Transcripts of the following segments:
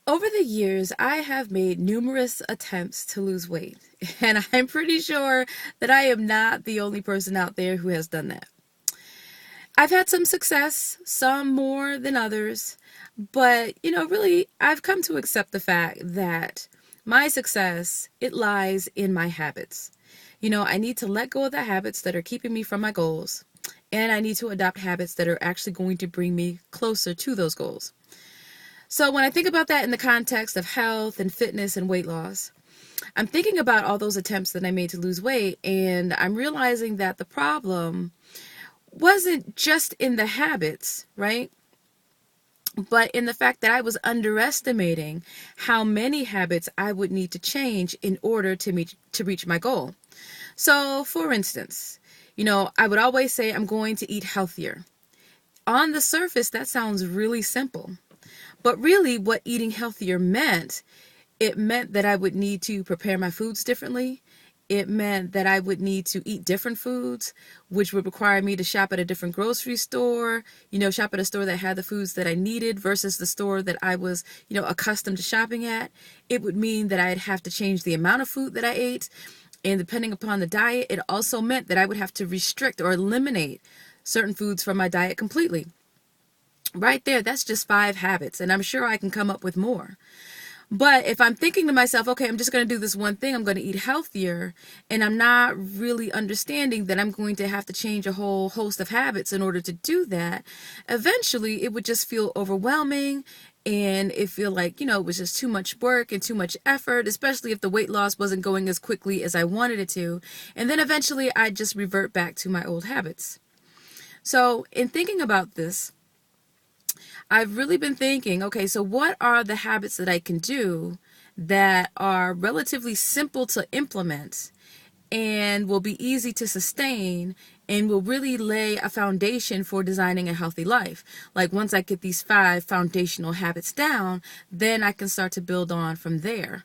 Over the years, I have made numerous attempts to lose weight, and I'm pretty sure that I am not the only person out there who has done that. I've had some success, some more than others, but really, I've come to accept the fact that my success, it lies in my habits. I need to let go of the habits that are keeping me from my goals, and I need to adopt habits that are actually going to bring me closer to those goals. So when I think about that in the context of health and fitness and weight loss, I'm thinking about all those attempts that I made to lose weight, and I'm realizing that the problem wasn't just in the habits, right? But in the fact that I was underestimating how many habits I would need to change in order to reach my goal. So, for instance, I would always say I'm going to eat healthier. On the surface, that sounds really simple. But really, what eating healthier meant, it meant that I would need to prepare my foods differently. It meant that I would need to eat different foods, which would require me to shop at a different grocery store, shop at a store that had the foods that I needed versus the store that I was, accustomed to shopping at. It would mean that I'd have to change the amount of food that I ate. And depending upon the diet, it also meant that I would have to restrict or eliminate certain foods from my diet completely. Right there, that's just 5 habits, and I'm sure I can come up with more. But if I'm thinking to myself, okay, I'm just going to do this one thing, I'm going to eat healthier, and I'm not really understanding that I'm going to have to change a whole host of habits in order to do that, eventually it would just feel overwhelming, and it feel like, it was just too much work and too much effort, especially if the weight loss wasn't going as quickly as I wanted it to. And then eventually I'd just revert back to my old habits. So in thinking about this, I've really been thinking, okay, so what are the habits that I can do that are relatively simple to implement and will be easy to sustain and will really lay a foundation for designing a healthy life? Like once I get these 5 foundational habits down, then I can start to build on from there.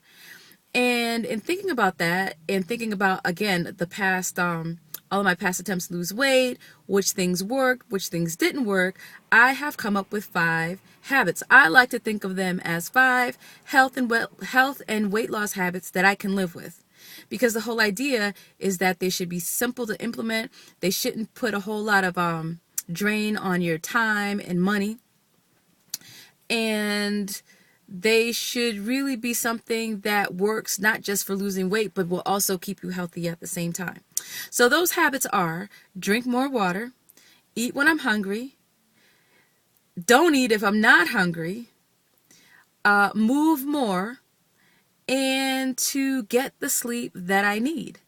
And in thinking about that and thinking about, again, the past, all of my past attempts to lose weight, which things worked, which things didn't work, I have come up with 5 habits. I like to think of them as 5 health and weight loss habits that I can live with. Because the whole idea is that they should be simple to implement. They shouldn't put a whole lot of drain on your time and money. And they should really be something that works not just for losing weight, but will also keep you healthy at the same time. So those habits are: drink more water, eat when I'm hungry, don't eat if I'm not hungry, move more, and to get the sleep that I need.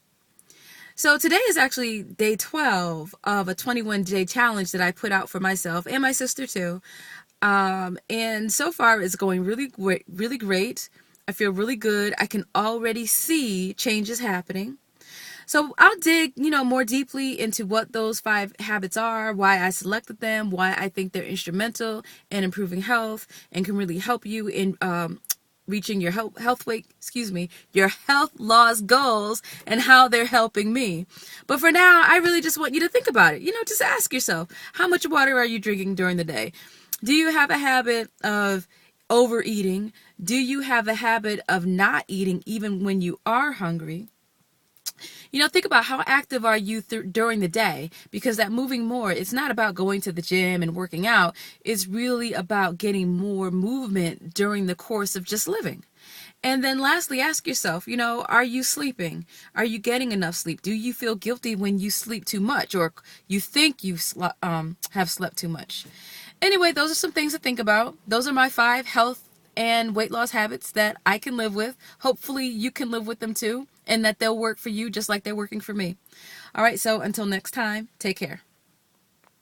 So today is actually day 12 of a 21-day challenge that I put out for myself and my sister too. And so far it's going really great, really great. I feel really good. I can already see changes happening. So I'll dig, more deeply into what those 5 habits are, why I selected them, why I think they're instrumental in improving health and can really help you in reaching your your health loss goals and how they're helping me. But for now, I really just want you to think about it. Just ask yourself, how much water are you drinking during the day? Do you have a habit of overeating? Do you have a habit of not eating even when you are hungry? Think about how active are you during the day, because that moving more, it's not about going to the gym and working out. It's really about getting more movement during the course of just living. And then lastly, ask yourself, are you sleeping? Are you getting enough sleep? Do you feel guilty when you sleep too much, or you think you have slept too much? Anyway, those are some things to think about. Those are my 5 health and weight loss habits that I can live with. Hopefully you can live with them too, and that they'll work for you just like they're working for me. All right, so until next time, take care.